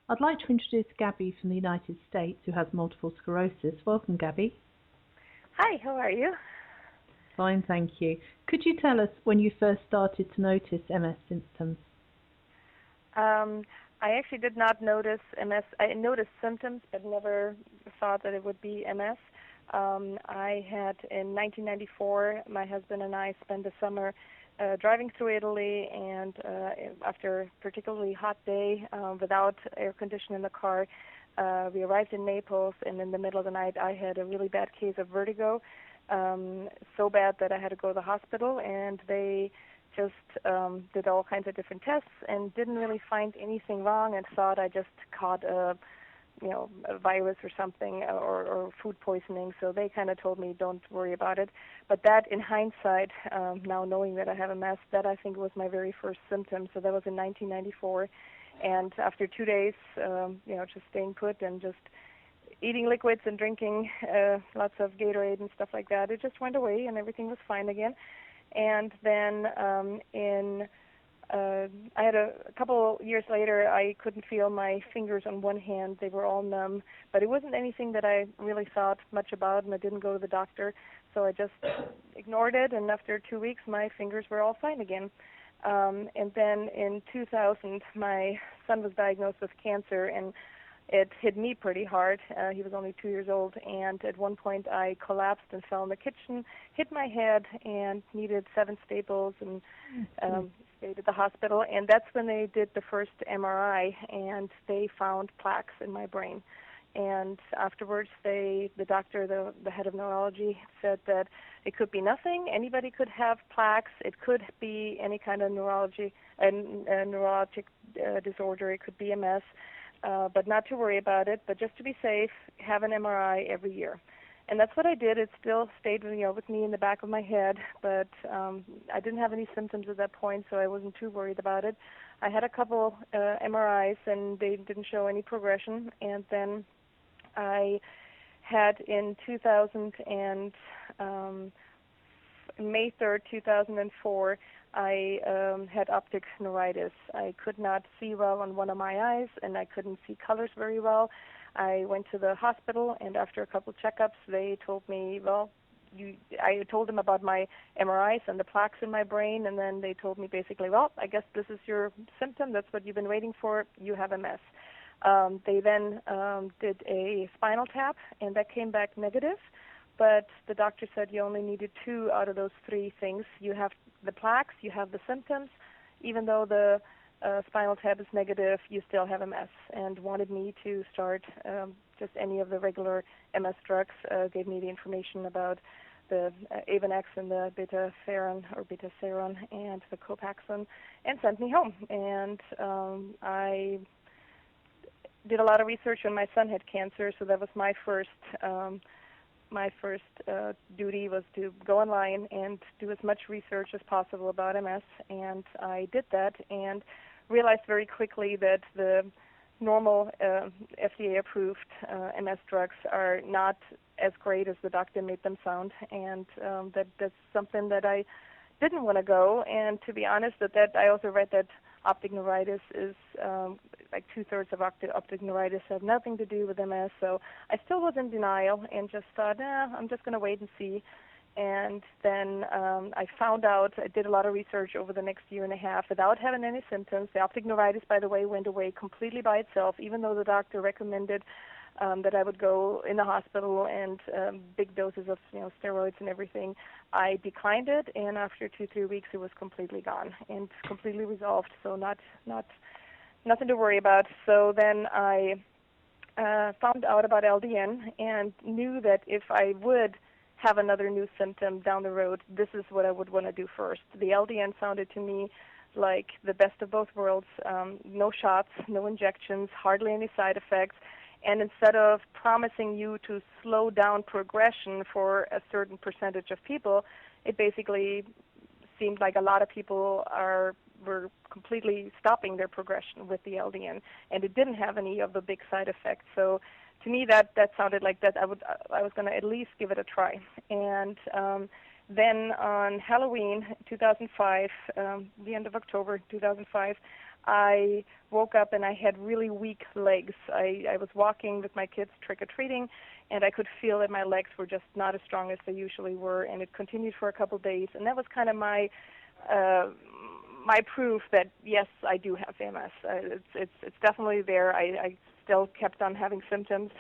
I'd like to introduce Gabi from the United States who has multiple sclerosis. Welcome, Gabi. Hi, how are you? Fine, thank you. Could you tell us when you first started to notice MS symptoms? I actually did not notice MS. I noticed symptoms, but never thought that it would be MS. I had, in 1994, my husband and I spent the summer driving through Italy, and after a particularly hot day without air conditioning in the car, we arrived in Naples, and in the middle of the night I had a really bad case of vertigo, so bad that I had to go to the hospital, and they just did all kinds of different tests and didn't really find anything wrong, and thought I just caught a virus or something, or food poisoning. So they kind of told me, don't worry about it. But that, in hindsight, now knowing that I have MS, that I think was my very first symptom. So that was in 1994. And after 2 days, just staying put and just eating liquids and drinking lots of Gatorade and stuff like that, it just went away and everything was fine again. And then I had a couple years later, I couldn't feel my fingers on one hand. They were all numb, but it wasn't anything that I really thought much about, and I didn't go to the doctor, so I just ignored it, and after 2 weeks, my fingers were all fine again. And then in 2000, my son was diagnosed with cancer, and it hit me pretty hard. He was only 2 years old, and at one point I collapsed and fell in the kitchen, hit my head, and needed 7 staples, and stayed at the hospital. And that's when they did the first MRI, and they found plaques in my brain. And afterwards, the doctor, the head of neurology, said that it could be nothing. Anybody could have plaques. It could be any kind of neurologic disorder. It could be MS. But not to worry about it, but just to be safe, have an MRI every year. And that's what I did. It still stayed with me in the back of my head, but I didn't have any symptoms at that point, so I wasn't too worried about it. I had a couple MRIs, and they didn't show any progression. And then I had, in 2000 and May 3rd, 2004, I had optic neuritis. I could not see well on one of my eyes, and I couldn't see colors very well. I went to the hospital, and after a couple checkups, they told me, I told them about my MRIs and the plaques in my brain, and then they told me basically, I guess this is your symptom. That's what you've been waiting for. You have MS. They then did a spinal tap, and that came back negative. But the doctor said you only needed 2 out of those 3 things. You have the plaques, you have the symptoms. Even though the spinal tap is negative, you still have MS, and wanted me to start just any of the regular MS drugs, gave me the information about the Avonex and the beta-seron and the Copaxone, and sent me home. And I did a lot of research when my son had cancer, so that was my first duty was to go online and do as much research as possible about MS, and I did that and realized very quickly that the normal FDA-approved MS drugs are not as great as the doctor made them sound, and that's something that I didn't want to go. And to be honest, that I also read that optic neuritis is like 2/3 of optic neuritis have nothing to do with MS. So I still was in denial and just thought, I'm just going to wait and see. And then I found out, I did a lot of research over the next year and a half without having any symptoms. The optic neuritis, by the way, went away completely by itself, even though the doctor recommended that I would go in the hospital and big doses of steroids and everything. I declined it, and after 2-3 weeks, it was completely gone and completely resolved. So nothing to worry about. So then I found out about LDN and knew that if I would have another new symptom down the road, this is what I would want to do first. The LDN sounded to me like the best of both worlds. No shots, no injections, hardly any side effects. And instead of promising you to slow down progression for a certain percentage of people, it basically seemed like a lot of people were completely stopping their progression with the LDN, and it didn't have any of the big side effects. So to me, that sounded like that I was going to at least give it a try. And then on Halloween 2005, the end of October 2005, I woke up and I had really weak legs. I was walking with my kids trick-or-treating, and I could feel that my legs were just not as strong as they usually were, and it continued for a couple of days. And that was kind of my proof that, yes, I do have MS. It's definitely there. I still kept on having symptoms.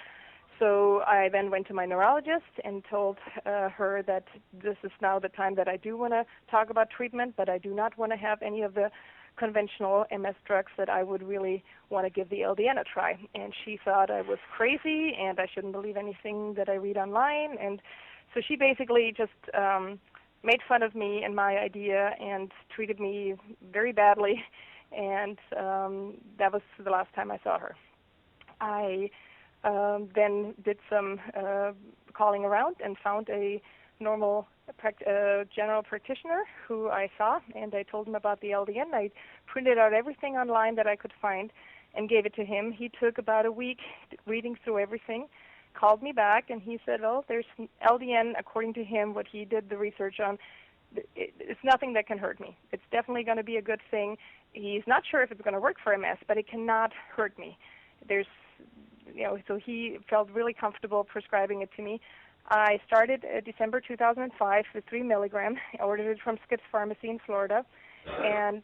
So I then went to my neurologist and told her that this is now the time that I do want to talk about treatment, but I do not want to have any of the conventional MS drugs, that I would really want to give the LDN a try. And she thought I was crazy and I shouldn't believe anything that I read online. And so she basically just made fun of me and my idea and treated me very badly. And that was the last time I saw her. I then did some calling around and found a normal general practitioner who I saw, and I told him about the LDN. I printed out everything online that I could find and gave it to him. He took about a week reading through everything, called me back, and he said, oh, there's LDN, according to him, what he did the research on. It's nothing that can hurt me. It's definitely going to be a good thing. He's not sure if it's going to work for MS, but it cannot hurt me. So he felt really comfortable prescribing it to me. I started December 2005 with 3 milligrams. I ordered it from Skip's Pharmacy in Florida. And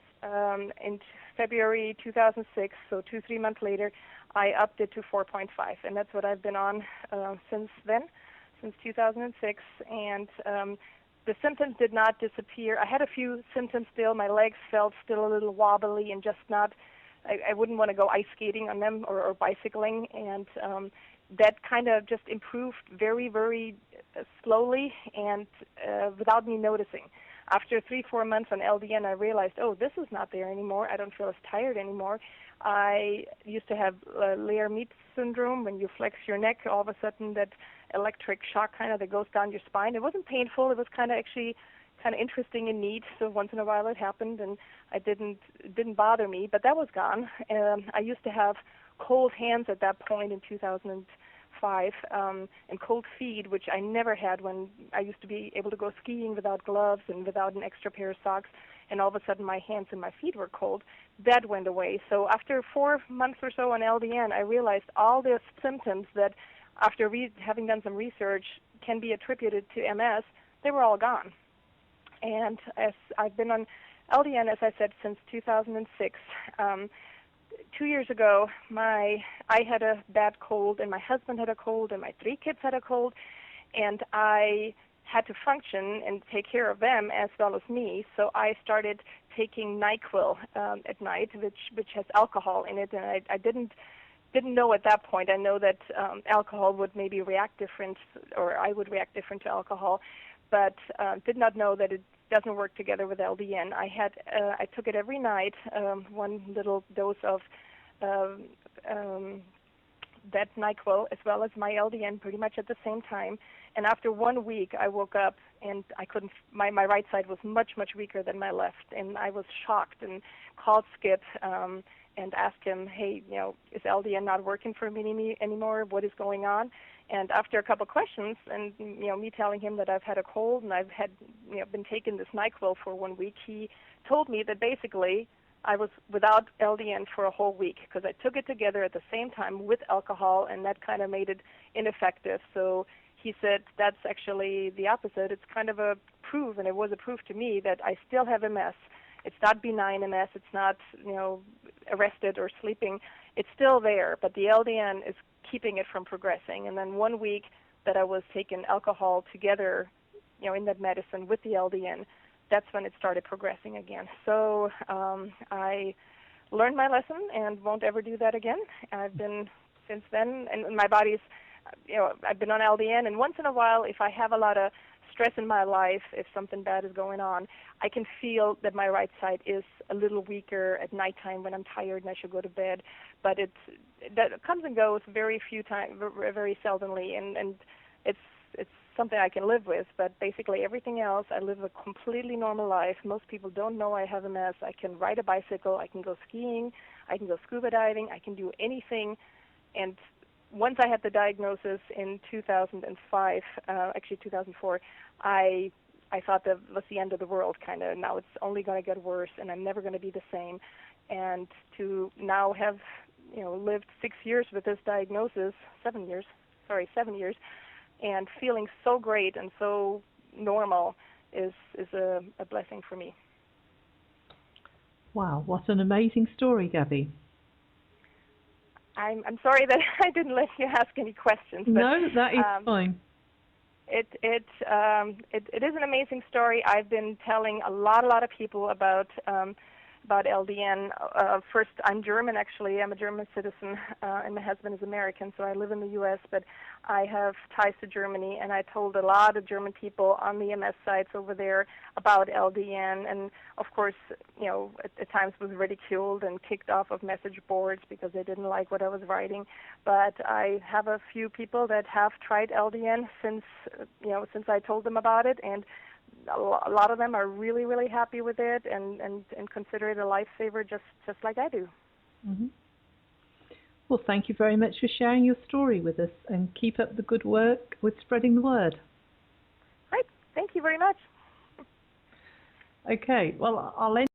in February 2006, so 2-3 months later, I upped it to 4.5. And that's what I've been on since then, since 2006. And the symptoms did not disappear. I had a few symptoms still. My legs felt still a little wobbly and just not, I wouldn't want to go ice skating on them or bicycling. And that kind of just improved very, very slowly and without me noticing. After 3-4 months on LDN, I realized, oh, this is not there anymore. I don't feel as tired anymore. I used to have Lair-Mead syndrome. When you flex your neck, all of a sudden that electric shock kind of that goes down your spine. It wasn't painful. It was kind of actually kind of interesting and neat. So once in a while it happened, and it didn't bother me. But that was gone. I used to have cold hands at that point in 2005, and cold feet, which I never had when I used to be able to go skiing without gloves and without an extra pair of socks, and all of a sudden my hands and my feet were cold. That went away. So after 4 months or so on LDN, I realized all the symptoms that, after having done some research, can be attributed to MS, they were all gone. And as I've been on LDN, as I said, since 2006, 2 years ago, I had a bad cold, and my husband had a cold, and my 3 kids had a cold, and I had to function and take care of them as well as me. So I started taking NyQuil at night, which has alcohol in it, and I didn't know at that point. I know that alcohol would maybe react different, or I would react different to alcohol, but did not know that it doesn't work together with LDN. I took it every night, one little dose of that NyQuil as well as my LDN pretty much at the same time. And after 1 week, I woke up and I couldn't. My right side was much weaker than my left, and I was shocked and called Skip and asked him, hey, is LDN not working for me anymore? What is going on? And after a couple of questions, and me telling him that I've had a cold and I've had been taking this NyQuil for 1 week, he told me that basically I was without LDN for a whole week because I took it together at the same time with alcohol, and that kind of made it ineffective. So he said that's actually the opposite. It's kind of a proof, and it was a proof to me that I still have MS. It's not benign MS. It's not arrested or sleeping. It's still there, but the LDN is keeping it from progressing. And then 1 week that I was taking alcohol together, in that medicine with the LDN, that's when it started progressing again. So I learned my lesson and won't ever do that again. I've been since then, and my body's, I've been on LDN, and once in a while, if I have a lot of stress in my life, if something bad is going on, I can feel that my right side is a little weaker at nighttime when I'm tired and I should go to bed. But that comes and goes very few times, very seldomly, and it's something I can live with. But basically everything else, I live a completely normal life. Most people don't know I have MS. I can ride a bicycle, I can go skiing, I can go scuba diving, I can do anything. And once I had the diagnosis in 2005, actually 2004, I thought that was the end of the world, kind of. Now it's only going to get worse, and I'm never going to be the same. and to now have lived 6 years with this diagnosis, 7 years, and feeling so great and so normal is a blessing for me. Wow, what an amazing story, Gabi. I'm sorry that I didn't let you ask any questions. But, no, that is fine. It is an amazing story. I've been telling a lot of people about LDN. First, I'm German, actually. I'm a German citizen, and my husband is American, so I live in the U.S., but I have ties to Germany, and I told a lot of German people on the MS sites over there about LDN, and of course, at times was ridiculed and kicked off of message boards because they didn't like what I was writing. But I have a few people that have tried LDN since I told them about it, and a lot of them are really, really happy with it and consider it a lifesaver just like I do. Mm-hmm. Well, thank you very much for sharing your story with us, and keep up the good work with spreading the word. Right. Thank you very much. Okay. Well, I'll end